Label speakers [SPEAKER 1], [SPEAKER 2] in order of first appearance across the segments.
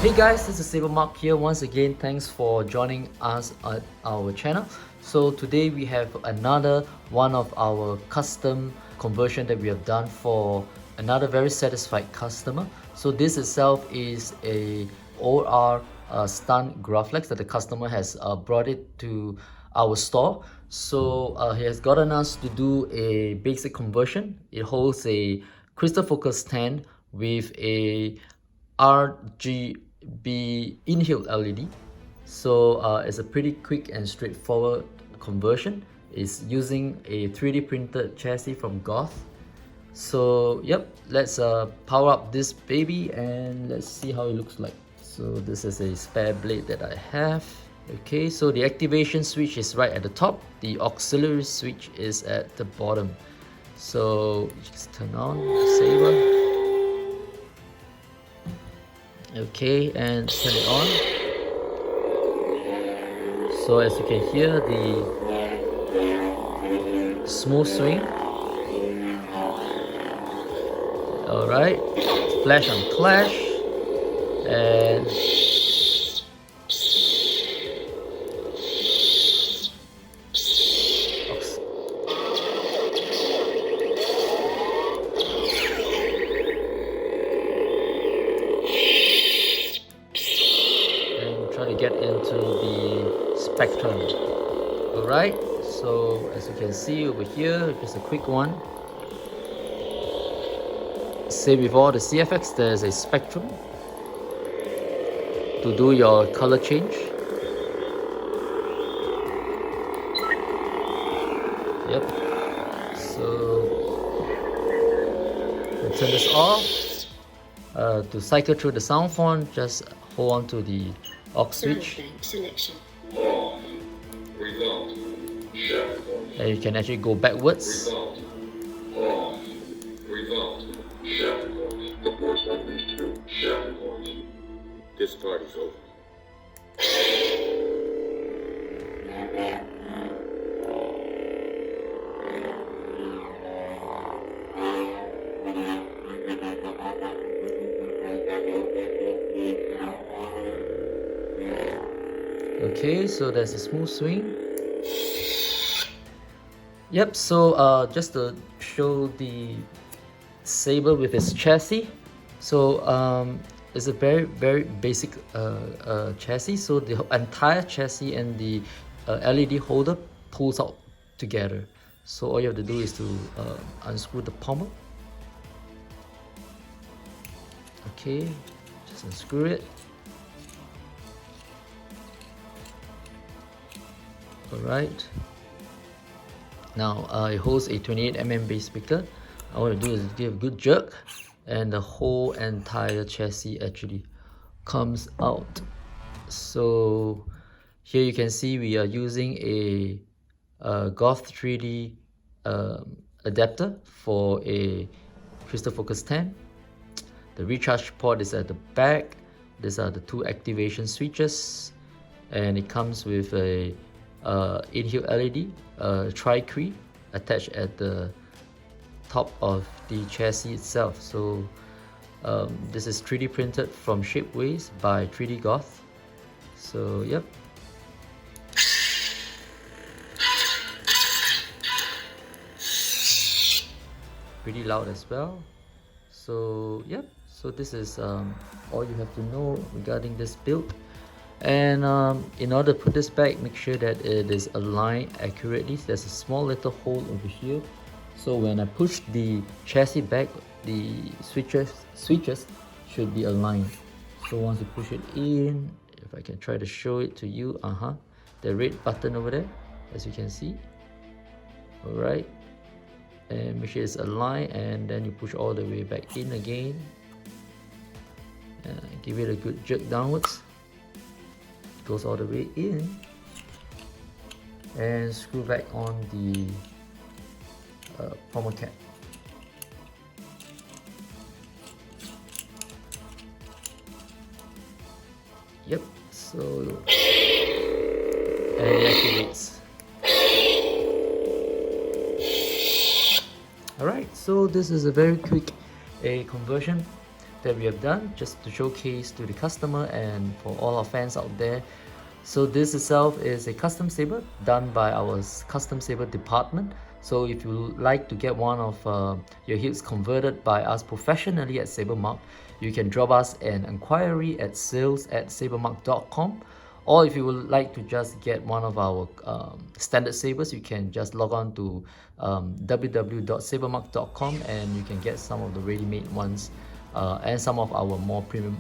[SPEAKER 1] Hey guys, this is SaberMach here once again. Thanks for joining us at our channel. So today we have another one of our custom conversion that we have done for another very satisfied customer. So this itself is a OR Stunt Graflex that the customer has brought it to our store. So he has gotten us to do a basic conversion. It holds a crystal focus stand with a RGB in-hilt LED. So it's a pretty quick and straightforward conversion. It's using a 3D printed chassis from Goth. So yep, let's power up this baby and let's see how it looks like. So this is a spare blade that I have. Okay, so the activation switch is right at the top. The auxiliary switch is at the bottom. So just turn on the saber. Okay, and turn it on. So as you can hear, the smooth swing. Alright, flash on clash, and try to get into the spectrum. Alright, so as you can see over here, just a quick one. Say before the CFX, there's a spectrum to do your color change. Yep. So turn this off. To cycle through the sound font, just hold on to the aux switch. And you can actually go backwards.
[SPEAKER 2] This party's over.
[SPEAKER 1] Okay, so there's a smooth swing. Yep, so just to show the saber with its chassis. So it's a very basic chassis. So the entire chassis and the LED holder pulls out together. So all you have to do is to unscrew the pommel. Okay, just unscrew it. Alright. Now it holds a 28mm base speaker. All I want to do is give a good jerk, and the whole entire chassis actually comes out. So here you can see we are using a Goth 3D adapter for a crystal focus stand. The recharge port is at the back. These are the two activation switches, and it comes with a in-hilt LED, Tri-cree attached at the top of the chassis itself. So this is 3D printed from Shapeways by 3D Goth. So yep. Pretty loud as well. So yep, so this is all you have to know regarding this build. And in order to put this back, make sure that it is aligned accurately. There's a small little hole over here, so when I push the chassis back, the switches should be aligned. So once you push it in, if I can try to show it to you, the red button over there, as you can see. Alright, and make sure it's aligned, and then you push all the way back in again. Give it a good jerk downwards. Goes all the way in, and screw back on the pommel cap. Yep, so and it activates. Alright, so this is a very quick conversion that we have done just to showcase to the customer and for all our fans out there. So this itself is a custom saber done by our custom saber department. So if you like to get one of your hilts converted by us professionally at SaberMach, you can drop us an inquiry at sales@sabermach.com. Or if you would like to just get one of our standard sabers, you can just log on to www.sabermach.com and you can get some of the ready-made ones and some of our more premium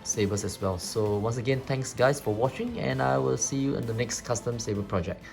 [SPEAKER 1] sabers as well. So once again, thanks guys for watching, and I will see you in the next custom saber project.